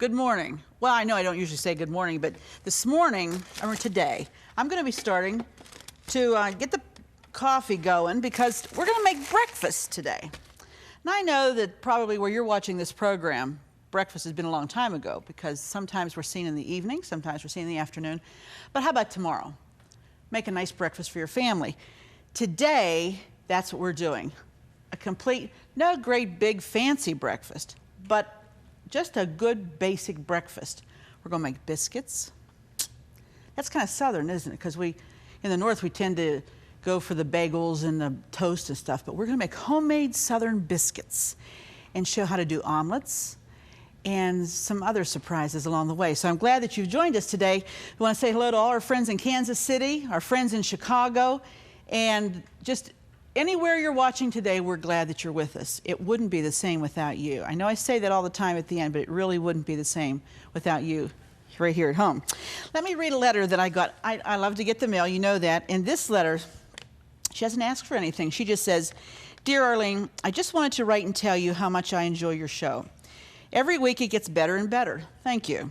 Good morning. Well, I know I don't usually say good morning, but this morning, or today, I'm going to be starting to get the coffee going because we're going to make breakfast today. And I know that probably where you're watching this program, breakfast has been a long time ago because sometimes we're seen in the evening, sometimes we're seen in the afternoon. But how about tomorrow? Make a nice breakfast for your family. Today, that's what we're doing. A complete, no great big fancy breakfast, but just a good basic breakfast. We're going to make biscuits. That's kind of southern, isn't it? Because in the north, we tend to go for the bagels and the toast and stuff, but we're going to make homemade southern biscuits and show how to do omelets and some other surprises along the way. So I'm glad that you've joined us today. We want to say hello to all our friends in Kansas City, our friends in Chicago, and just anywhere you're watching today, we're glad that you're with us. It wouldn't be the same without you. I know I say that all the time at the end, but it really wouldn't be the same without you right here at home. Let me read a letter that I got. I love to get the mail, you know that. In this letter, she doesn't ask for anything. She just says, "Dear Arlene, I just wanted to write and tell you how much I enjoy your show. Every week it gets better and better. Thank you.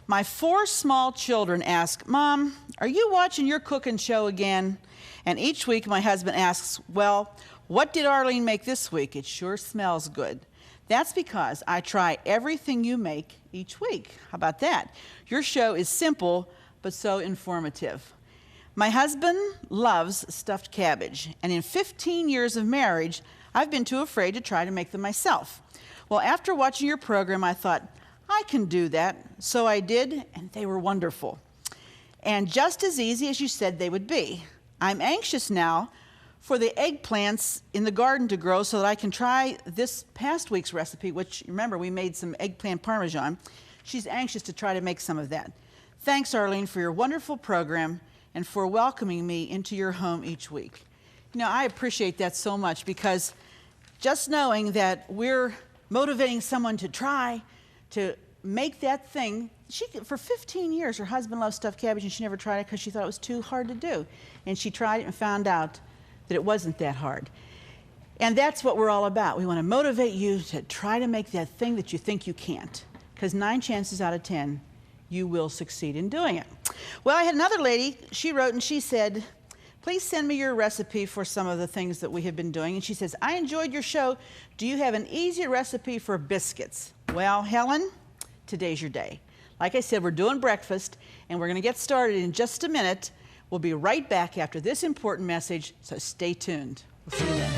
My 4 small children ask, 'Mom, are you watching your cooking show again?' And each week my husband asks, 'Well, what did Arlene make this week? It sure smells good.' That's because I try everything you make each week. How about that? Your show is simple, but so informative. My husband loves stuffed cabbage, and in 15 years of marriage, I've been too afraid to try to make them myself. Well, after watching your program, I thought, I can do that. So I did, and they were wonderful. And just as easy as you said they would be. I'm anxious now for the eggplants in the garden to grow so that I can try this past week's recipe, which, remember, we made some eggplant parmesan. She's anxious to try to make some of that. Thanks, Arlene, for your wonderful program and for welcoming me into your home each week." You know, I appreciate that so much because just knowing that we're motivating someone to try to make that thing. For 15 years, her husband loved stuffed cabbage, and she never tried it because she thought it was too hard to do. And she tried it and found out that it wasn't that hard. And that's what we're all about. We want to motivate you to try to make that thing that you think you can't, because 9 chances out of 10, you will succeed in doing it. Well, I had another lady, she wrote and she said, "Please send me your recipe for some of the things that we have been doing." And she says, "I enjoyed your show. Do you have an easy recipe for biscuits?" Well, Helen, today's your day. Like I said, we're doing breakfast, and we're going to get started in just a minute. We'll be right back after this important message, so stay tuned. We'll see you then.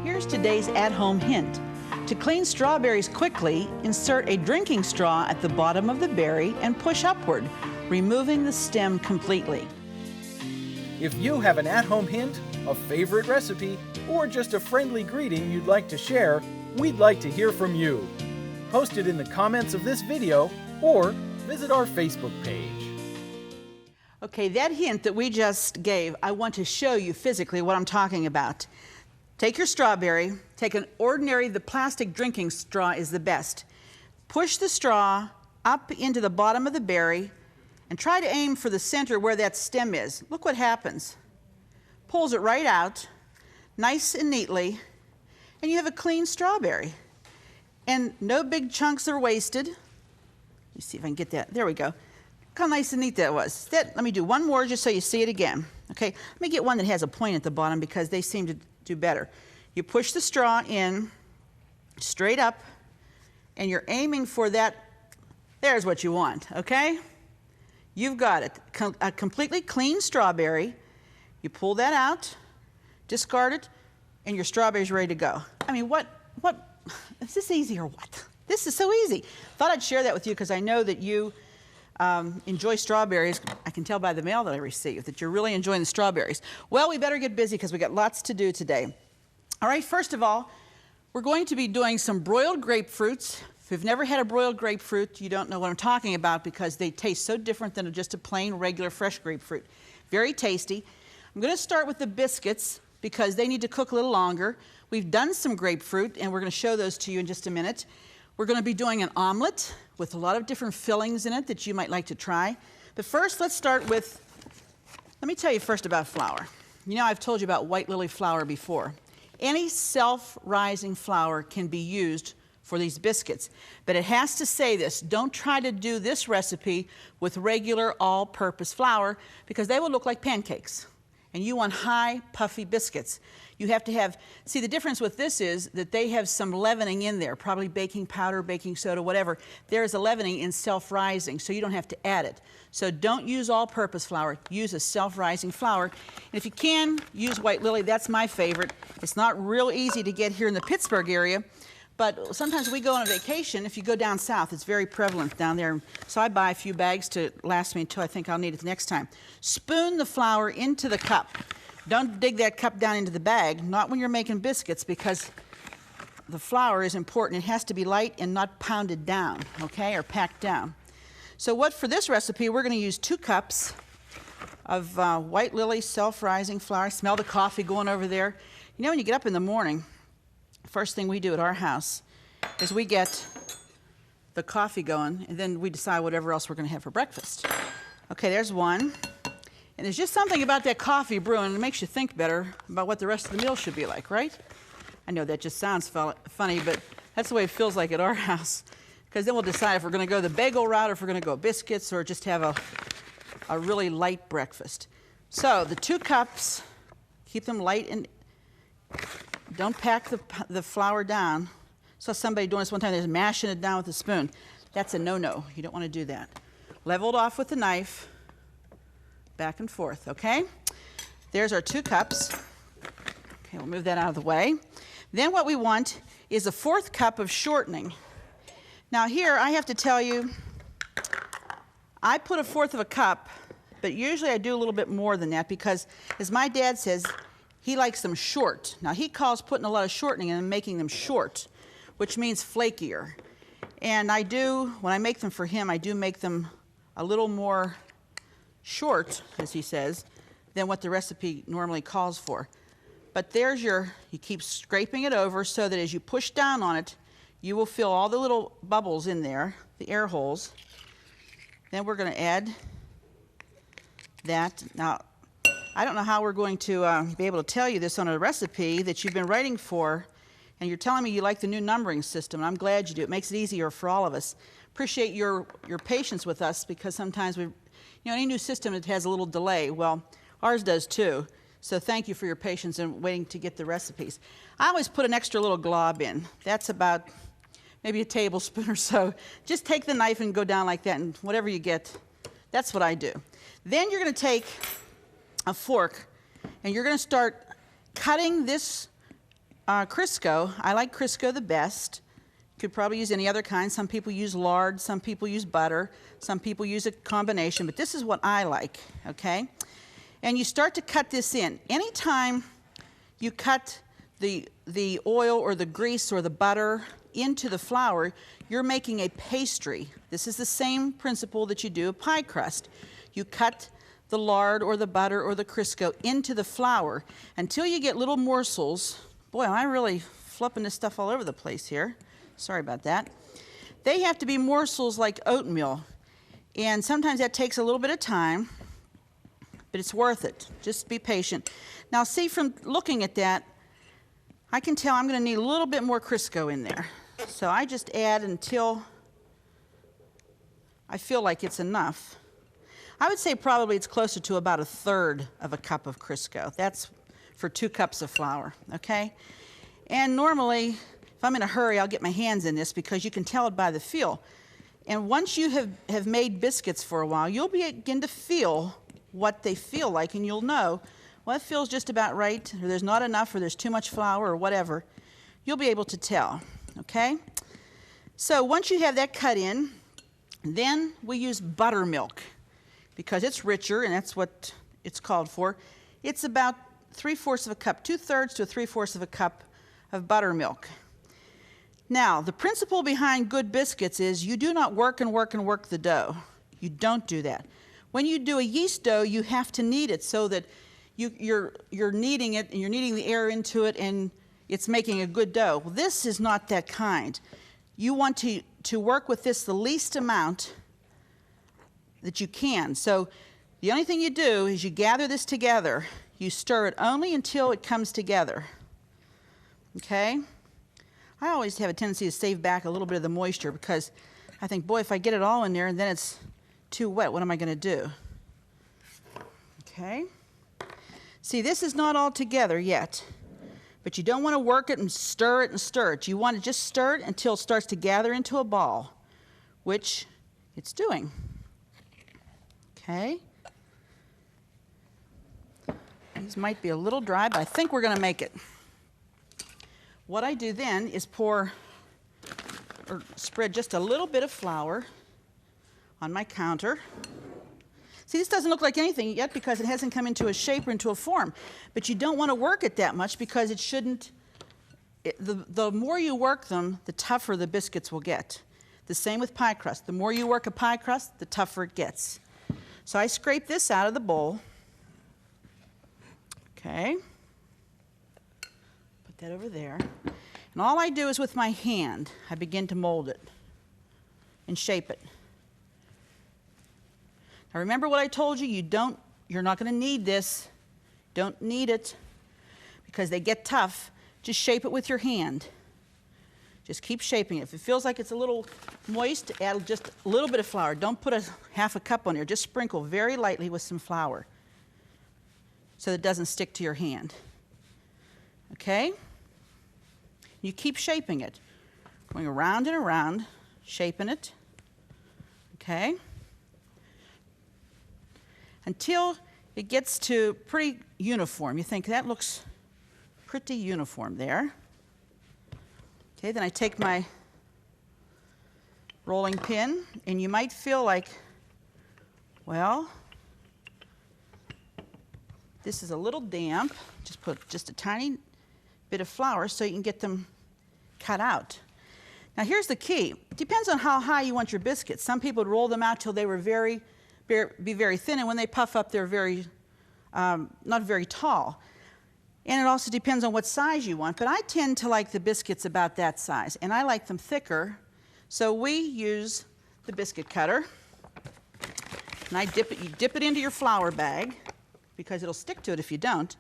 Here's today's at-home hint. To clean strawberries quickly, insert a drinking straw at the bottom of the berry and push upward, removing the stem completely. If you have an at-home hint, a favorite recipe, or just a friendly greeting you'd like to share, we'd like to hear from you. Post it in the comments of this video or visit our Facebook page. Okay, that hint that we just gave, I want to show you physically what I'm talking about. Take your strawberry, take an ordinary, the plastic drinking straw is the best. Push the straw up into the bottom of the berry and try to aim for the center where that stem is. Look what happens. Pulls it right out, nice and neatly, and you have a clean strawberry. And no big chunks are wasted. Let me see if I can get that. There we go. Look how nice and neat that was. Let me do one more just so you see it again. Okay, let me get one that has a point at the bottom because they seem to do better. You push the straw in straight up and you're aiming for that. There's what you want, okay? You've got it. A completely clean strawberry. You pull that out, discard it, and your strawberry's ready to go. I mean, what, is this easy or what? This is so easy. Thought I'd share that with you because I know that you enjoy strawberries. I can tell by the mail that I received that you're really enjoying the strawberries. Well, we better get busy because we got lots to do today. All right, first of all, we're going to be doing some broiled grapefruits. If you've never had a broiled grapefruit, you don't know what I'm talking about because they taste so different than just a plain, regular, fresh grapefruit. Very tasty. I'm going to start with the biscuits because they need to cook a little longer. We've done some grapefruit, and we're going to show those to you in just a minute. We're going to be doing an omelet, with a lot of different fillings in it that you might like to try. But first, let's start with, let me tell you first about flour. You know, I've told you about white lily flour before. Any self-rising flour can be used for these biscuits, but it has to say this: don't try to do this recipe with regular all-purpose flour, because they will look like pancakes, and you want high, puffy biscuits. You have to have, see, the difference with this is that they have some leavening in there, probably baking powder, baking soda, whatever. There is a leavening in self-rising, so you don't have to add it. So don't use all-purpose flour, use a self-rising flour. And if you can, use white lily. That's my favorite. It's not real easy to get here in the Pittsburgh area, but sometimes we go on a vacation. If you go down south, it's very prevalent down there. So I buy a few bags to last me until I think I'll need it the next time. Spoon the flour into the cup. Don't dig that cup down into the bag, not when you're making biscuits, because the flour is important. It has to be light and not pounded down, okay, or packed down. So what, for this recipe, we're going to use 2 cups of white lily self-rising flour. I smell the coffee going over there. You know, when you get up in the morning, first thing we do at our house is we get the coffee going, and then we decide whatever else we're going to have for breakfast. Okay, there's one. And there's just something about that coffee brewing that makes you think better about what the rest of the meal should be like, right? I know that just sounds funny, but that's the way it feels like at our house. Because then we'll decide if we're going to go the bagel route, or if we're going to go biscuits, or just have a really light breakfast. So the 2 cups, keep them light, and don't pack the flour down. I saw somebody doing this one time. They're mashing it down with a spoon. That's a no-no. You don't want to do that. Level it off with a knife. Back and forth, okay? There's our 2 cups. Okay, we'll move that out of the way. Then what we want is a 4th cup of shortening. Now here, I have to tell you, I put a 1/4 of a cup, but usually I do a little bit more than that, because, as my dad says, he likes them short. Now he calls putting a lot of shortening in and making them short, which means flakier. And I do, when I make them for him, I do make them a little more short, as he says, than what the recipe normally calls for. But there's your, you keep scraping it over so that as you push down on it, you will feel all the little bubbles in there, the air holes. Then we're going to add that. Now, I don't know how we're going to be able to tell you this on a recipe that you've been writing for, and you're telling me you like the new numbering system, and I'm glad you do. It makes it easier for all of us. Appreciate your patience with us, because sometimes we, you know, any new system, it has a little delay. Well, ours does too. So thank you for your patience in waiting to get the recipes. I always put an extra little glob in. That's about maybe a tablespoon or so. Just take the knife and go down like that, and whatever you get, that's what I do. Then you're going to take a fork, and you're going to start cutting this Crisco. I like Crisco the best. You could probably use any other kind. Some people use lard, some people use butter, some people use a combination, but this is what I like, okay? And you start to cut this in. Anytime you cut the oil or the grease or the butter into the flour, you're making a pastry. This is the same principle that you do a pie crust. You cut the lard or the butter or the Crisco into the flour until you get little morsels. Boy, am I really flipping this stuff all over the place here. Sorry about that. They have to be morsels like oatmeal, and sometimes that takes a little bit of time, but it's worth it. Just be patient. Now see, from looking at that, I can tell I'm going to need a little bit more Crisco in there. So I just add until I feel like it's enough. I would say probably it's closer to about 1/3 of a cup of Crisco. That's for 2 cups of flour, okay? And normally, if I'm in a hurry, I'll get my hands in this, because you can tell it by the feel. And once you have made biscuits for a while, you'll begin to feel what they feel like, and you'll know, well, it feels just about right, or there's not enough, or there's too much flour, or whatever. You'll be able to tell, okay? So once you have that cut in, then we use buttermilk, because it's richer, and that's what it's called for. It's about 3/4 of a cup, 2/3 to 3/4 of a cup of buttermilk. Now, the principle behind good biscuits is you do not work and work and work the dough. You don't do that. When you do a yeast dough, you have to knead it so that you're kneading it, and you're kneading the air into it, and it's making a good dough. Well, this is not that kind. You want to to work with this the least amount that you can. So the only thing you do is you gather this together. You stir it only until it comes together. Okay? I always have a tendency to save back a little bit of the moisture because I think, boy, if I get it all in there and then it's too wet, what am I going to do? Okay? See, this is not all together yet, but you don't want to work it and stir it and stir it. You want to just stir it until it starts to gather into a ball, which it's doing. Okay? These might be a little dry, but I think we're going to make it. What I do then is pour or spread just a little bit of flour on my counter. See, this doesn't look like anything yet because it hasn't come into a shape or into a form. But you don't want to work it that much because it shouldn't. The more you work them, the tougher the biscuits will get. The same with pie crust. The more you work a pie crust, the tougher it gets. So I scrape this out of the bowl. Okay. Put that over there. And all I do is with my hand, I begin to mold it and shape it. Now remember what I told you, you're not going to need this. Don't need it because they get tough. Just shape it with your hand. Just keep shaping it. If it feels like it's a little moist, add just a little bit of flour. Don't put half a cup on here. Just sprinkle very lightly with some flour so that it doesn't stick to your hand. Okay? You keep shaping it. Going around and around, shaping it. Okay? Until it gets to pretty uniform. You think that looks pretty uniform there. Okay, then I take my rolling pin, and you might feel like, well, this is a little damp. Just put just a tiny bit of flour so you can get them cut out. Now here's the key. It depends on how high you want your biscuits. Some people would roll them out till they were be very thin, and when they puff up, they're not very tall. And it also depends on what size you want, but I tend to like the biscuits about that size, and I like them thicker, so we use the biscuit cutter, and you dip it into your flour bag, because it'll stick to it if you don't,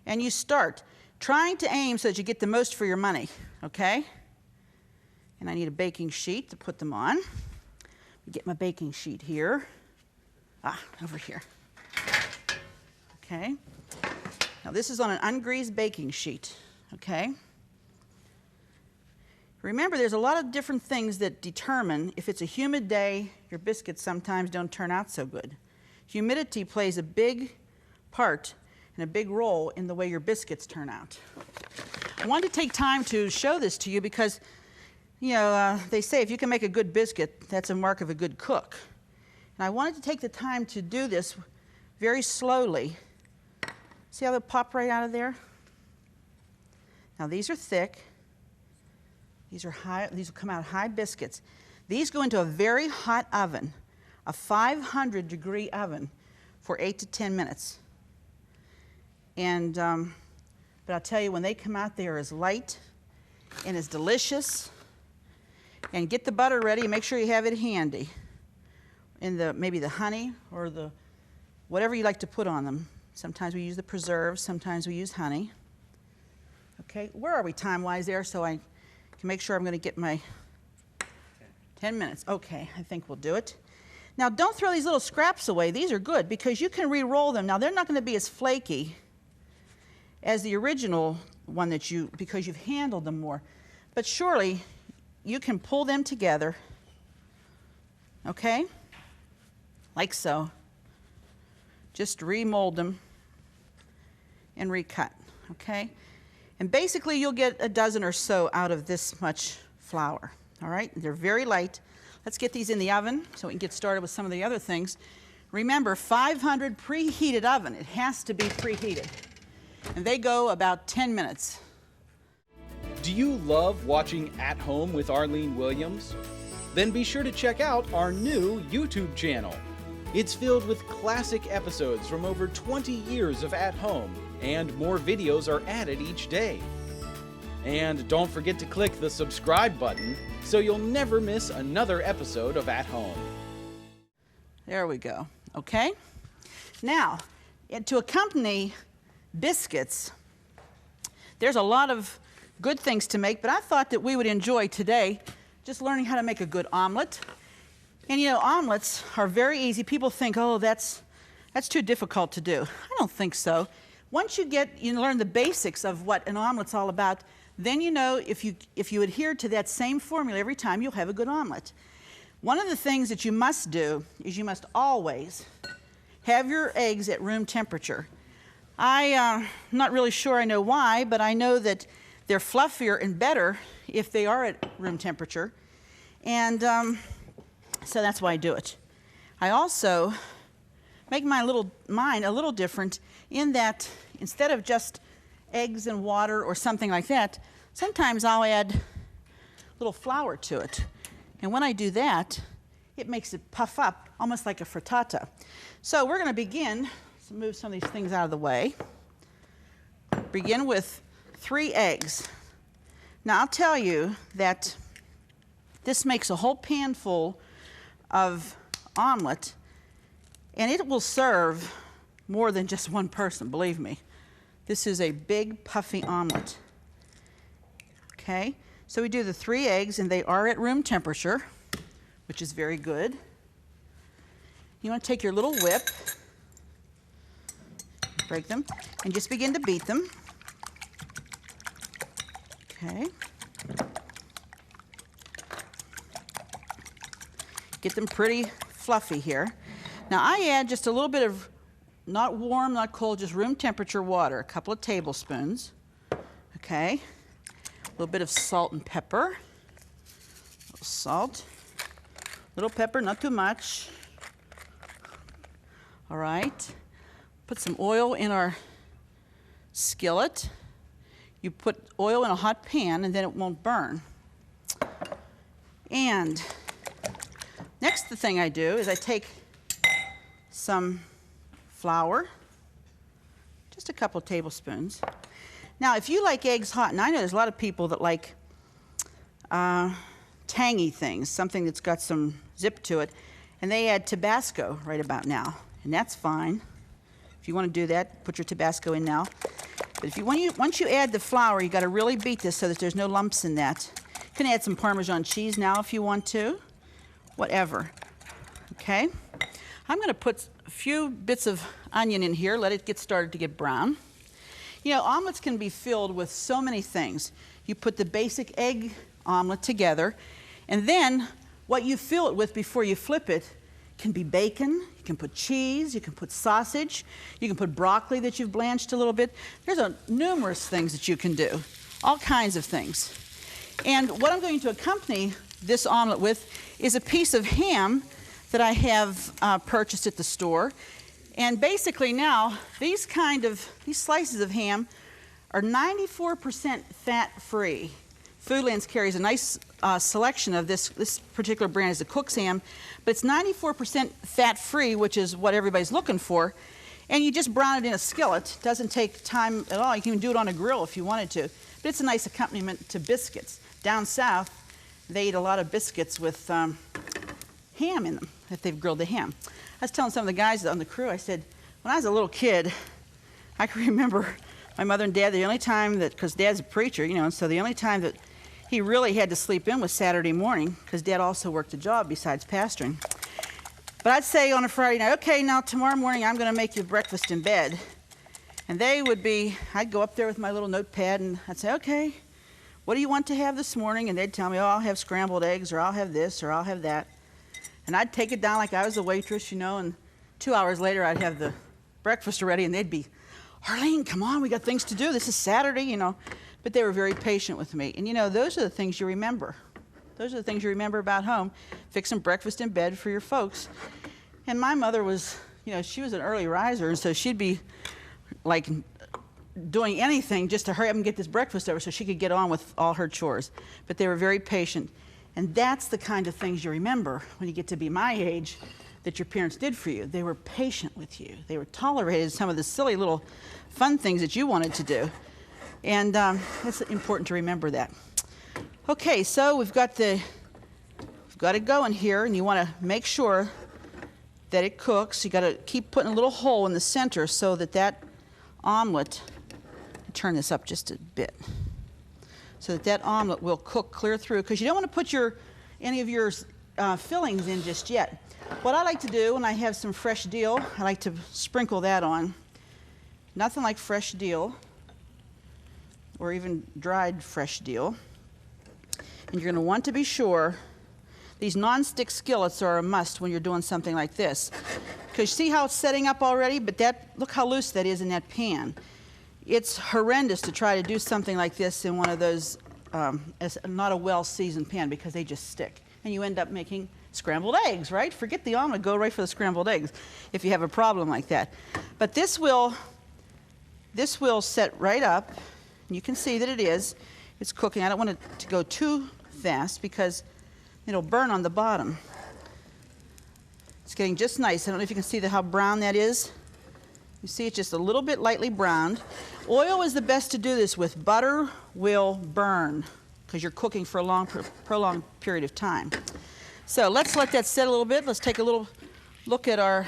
and you start trying to aim so that you get the most for your money, okay? And I need a baking sheet to put them on. Get my baking sheet here. Over here. Okay. Now this is on an ungreased baking sheet, okay? Remember, there's a lot of different things that determine if it's a humid day, your biscuits sometimes don't turn out so good. Humidity plays a big part and a big role in the way your biscuits turn out. I wanted to take time to show this to you because, you know, they say if you can make a good biscuit, that's a mark of a good cook. And I wanted to take the time to do this very slowly. See how they pop right out of there? Now these are thick. These are high. These will come out high biscuits. These go into a very hot oven, a 500-degree oven, for 8 to 10 minutes. And but I'll tell you, when they come out, they are as light and as delicious. And get the butter ready and make sure you have it handy. Maybe the honey or whatever you like to put on them. Sometimes we use the preserves, sometimes we use honey. Okay, where are we time-wise there so I can make sure I'm going to get my 10 minutes. Okay, I think we'll do it. Now don't throw these little scraps away. These are good because you can re-roll them. Now they're not going to be as flaky as the original one because you've handled them more. But surely you can pull them together, okay? Like so. Just remold them and recut, okay? And basically you'll get a dozen or so out of this much flour, all right? They're very light. Let's get these in the oven so we can get started with some of the other things. Remember, 500 preheated oven. It has to be preheated. And they go about 10 minutes. Do you love watching At Home with Arlene Williams? Then be sure to check out our new YouTube channel. It's filled with classic episodes from over 20 years of At Home, and more videos are added each day. And don't forget to click the subscribe button so you'll never miss another episode of At Home. There we go. Okay? Now, to accompany biscuits, there's a lot of good things to make, but I thought that we would enjoy today just learning how to make a good omelet. And you know, omelets are very easy. People think, oh, that's too difficult to do. I don't think so. Once you learn the basics of what an omelet's all about, then you know if you adhere to that same formula every time, you'll have a good omelet. One of the things that you must do is you must always have your eggs at room temperature. I'm not really sure I know why, but I know that they're fluffier and better if they are at room temperature. And so that's why I do it. I also make mine a little different in that instead of just eggs and water or something like that, sometimes I'll add a little flour to it. And when I do that, it makes it puff up almost like a frittata. So we're going to begin, so move some of these things out of the way. Begin with 3 eggs. Now I'll tell you that this makes a whole pan full of omelet, and it will serve more than just one person, believe me. This is a big, puffy omelet. Okay, so we do the 3 eggs, and they are at room temperature, which is very good. You want to take your little whip, break them, and just begin to beat them. Okay. Get them pretty fluffy here. Now I add just a little bit of, not warm, not cold, just room temperature water, a couple of tablespoons. Okay. A little bit of salt and pepper. A little salt. A little pepper, not too much. All right. Put some oil in our skillet. You put oil in a hot pan and then it won't burn. And next, the thing I do is I take some flour, just a couple of tablespoons. Now, if you like eggs hot, and I know there's a lot of people that like tangy things, something that's got some zip to it, and they add Tabasco right about now, and that's fine. If you want to do that, put your Tabasco in now. But once you add the flour, you got to really beat this so that there's no lumps in that. You can add some Parmesan cheese now if you want to, whatever. Okay, I'm going to put a few bits of onion in here, let it get started to get brown. You know, omelets can be filled with so many things. You put the basic egg omelet together, and then what you fill it with before you flip it can be bacon, you can put cheese, you can put sausage, you can put broccoli that you've blanched a little bit. There's numerous things that you can do, all kinds of things. And what I'm going to accompany this omelet with is a piece of ham that I have purchased at the store. And basically now, these slices of ham are 94% fat-free. Foodlands carries a nice selection of this particular brand is a Cook's ham, but it's 94% fat-free, which is what everybody's looking for. And you just brown it in a skillet. It doesn't take time at all. You can even do it on a grill if you wanted to. But it's a nice accompaniment to biscuits. Down south, they eat a lot of biscuits with ham in them, if they've grilled the ham. I was telling some of the guys on the crew, I said, when I was a little kid, I can remember my mother and dad, the only time that, because Dad's a preacher, you know, and so the only time that he really had to sleep in was Saturday morning, because Dad also worked a job besides pastoring. But I'd say on a Friday night, okay, now tomorrow morning I'm going to make you breakfast in bed. And they would be, I'd go up there with my little notepad and I'd say, okay, what do you want to have this morning? And they'd tell me, oh, I'll have scrambled eggs, or I'll have this, or I'll have that. And I'd take it down like I was a waitress, you know, and 2 hours later I'd have the breakfast ready, and they'd be, Arlene, come on, we got things to do. This is Saturday, you know. But they were very patient with me. And, you know, those are the things you remember. Those are the things you remember about home, fixing breakfast in bed for your folks. And my mother was, you know, she was an early riser, and so she'd be, like, doing anything just to hurry up and get this breakfast over so she could get on with all her chores. But they were very patient. And that's the kind of things you remember when you get to be my age that your parents did for you. They were patient with you. They were tolerated some of the silly little fun things that you wanted to do. And it's important to remember that. Okay, so we've got it going here, and you want to make sure that it cooks. You got to keep putting a little hole in the center so that omelet, turn this up just a bit, so that omelet will cook clear through, because you don't want to put any of your fillings in just yet. What I like to do when I have some fresh dill, I like to sprinkle that on. Nothing like fresh dill, or even dried fresh dill. And you're going to want to be sure. These non-stick skillets are a must when you're doing something like this. Because you see how it's setting up already? But look how loose that is in that pan. It's horrendous to try to do something like this in one of those, not a well-seasoned pan, because they just stick. And you end up making scrambled eggs, right? Forget the omelet, go right for the scrambled eggs if you have a problem like that. But this will set right up. And you can see that it's cooking. I don't want it to go too fast because it'll burn on the bottom. It's getting just nice. I don't know if you can see how brown that is. You see it's just a little bit lightly browned. Oil is the best to do this with. Butter will burn because you're cooking for a prolonged period of time. So let's let that set a little bit. Let's take a little look at our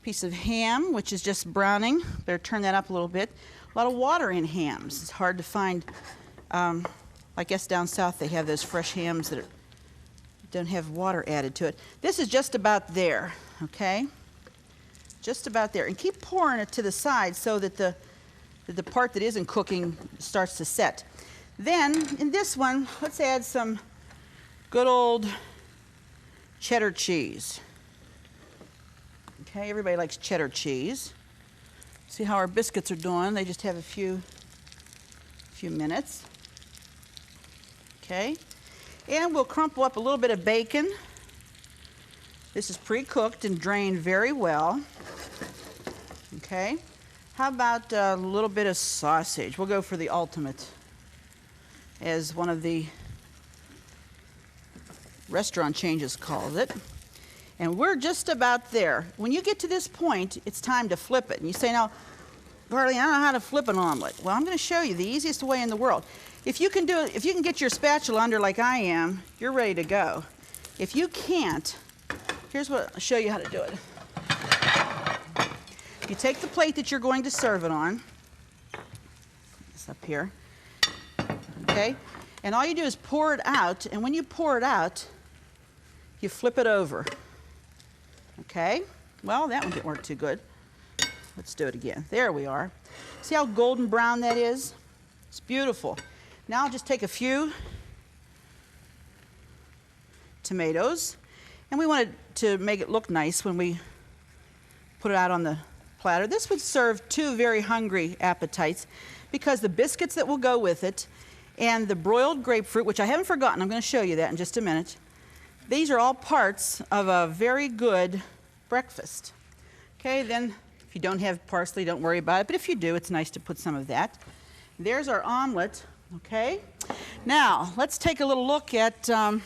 piece of ham, which is just browning. Better turn that up a little bit. A lot of water in hams. It's hard to find. I guess down south they have those fresh hams that don't have water added to it. This is just about there, okay? Just about there. And keep pouring it to the side so that the part that isn't cooking starts to set. Then, in this one, let's add some good old cheddar cheese. Okay, everybody likes cheddar cheese. See how our biscuits are doing. They just have a few minutes. Okay, and we'll crumple up a little bit of bacon. This is pre-cooked and drained very well. Okay, how about a little bit of sausage? We'll go for the ultimate, as one of the restaurant changes calls it. And we're just about there. When you get to this point, it's time to flip it. And you say, now, Arlene, I don't know how to flip an omelet. Well, I'm going to show you the easiest way in the world. If you can get your spatula under like I am, you're ready to go. If you can't, here's what I'll show you how to do it. You take the plate that you're going to serve it on. It's up here. Okay? And all you do is pour it out, and when you pour it out, you flip it over. Okay? Well, that one didn't work too good. Let's do it again. There we are. See how golden brown that is? It's beautiful. Now I'll just take a few tomatoes, and we wanted to make it look nice when we put it out on the platter. This would serve two very hungry appetites, because the biscuits that will go with it and the broiled grapefruit, which I haven't forgotten, I'm going to show you that in just a minute. These are all parts of a very good breakfast. Okay, then if you don't have parsley, don't worry about it, but if you do, it's nice to put some of that. There's our omelet. Okay, now let's take a little look at the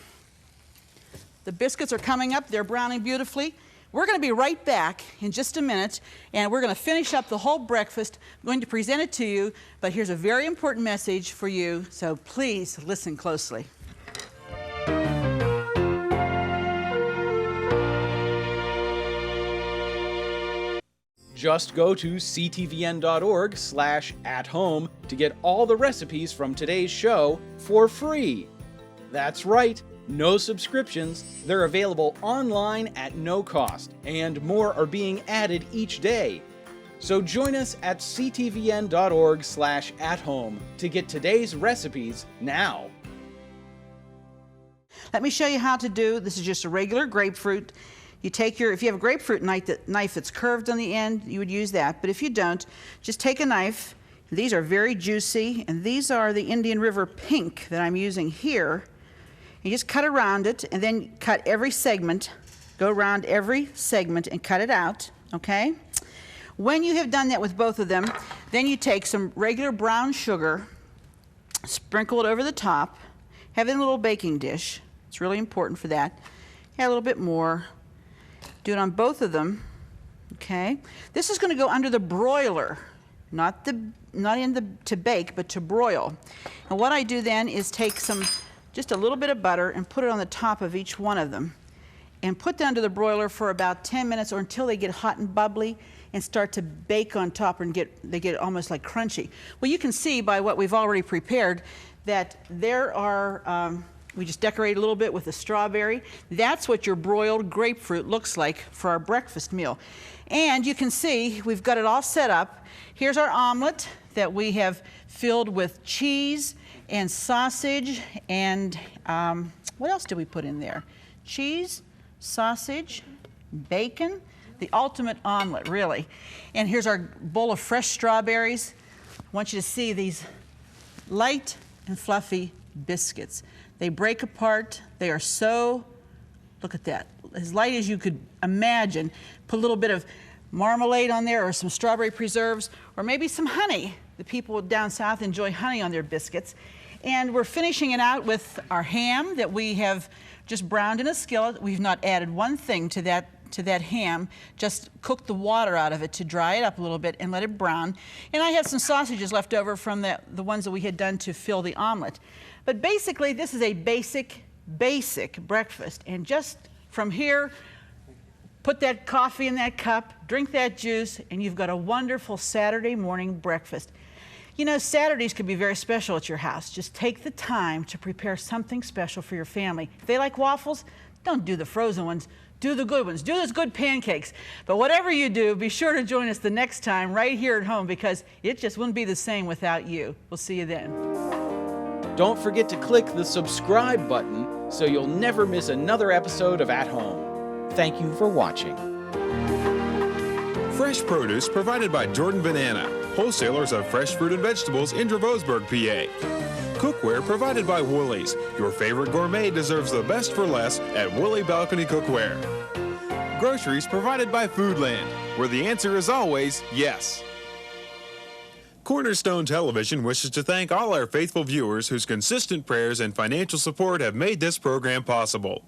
biscuits are coming up. They're browning beautifully. We're going to be right back in just a minute, and we're going to finish up the whole breakfast. I'm going to present it to you, but here's a very important message for you, so please listen closely. Just go to ctvn.org/athome to get all the recipes from today's show for free. That's right, no subscriptions. They're available online at no cost, and more are being added each day. So join us at ctvn.org/athome to get today's recipes now. Let me show you how to do, this is just a regular grapefruit. You take if you have a grapefruit knife that's curved on the end, you would use that. But if you don't, just take a knife. These are very juicy, and these are the Indian River Pink that I'm using here. You just cut around it, and then cut every segment. Go around every segment and cut it out, okay? When you have done that with both of them, then you take some regular brown sugar, sprinkle it over the top, have it in a little baking dish. It's really important for that. Add a little bit more. Do it on both of them, okay? This is going to go under the broiler. not to bake, but to broil. And what I do then is take just a little bit of butter and put it on the top of each one of them and put them to the broiler for about 10 minutes or until they get hot and bubbly and start to bake on top and they get almost like crunchy. Well, you can see by what we've already prepared that there are, we just decorated a little bit with the strawberry. That's what your broiled grapefruit looks like for our breakfast meal. And you can see we've got it all set up. Here's our omelet that we have filled with cheese and sausage and what else did we put in there? Cheese, sausage, bacon, the ultimate omelet, really. And here's our bowl of fresh strawberries. I want you to see these light and fluffy biscuits. They break apart. They are so, look at that, as light as you could imagine. Put a little bit of marmalade on there or some strawberry preserves or maybe some honey. The people down south enjoy honey on their biscuits. And we're finishing it out with our ham that we have just browned in a skillet. We've not added one thing to that ham, just cooked the water out of it to dry it up a little bit and let it brown. And I have some sausages left over from the ones that we had done to fill the omelet. But basically, this is a basic breakfast. And just from here, put that coffee in that cup, drink that juice, and you've got a wonderful Saturday morning breakfast. You know, Saturdays could be very special at your house. Just take the time to prepare something special for your family. If they like waffles, don't do the frozen ones. Do the good ones. Do those good pancakes. But whatever you do, be sure to join us the next time right here at home because it just wouldn't be the same without you. We'll see you then. Don't forget to click the subscribe button so you'll never miss another episode of At Home. Thank you for watching. Fresh produce provided by Jordan Banana, wholesalers of fresh fruit and vegetables in Dravosburg, PA. Cookware provided by Woolies. Your favorite gourmet deserves the best for less at Woolly Balcony Cookware. Groceries provided by Foodland, where the answer is always yes. Cornerstone Television wishes to thank all our faithful viewers whose consistent prayers and financial support have made this program possible.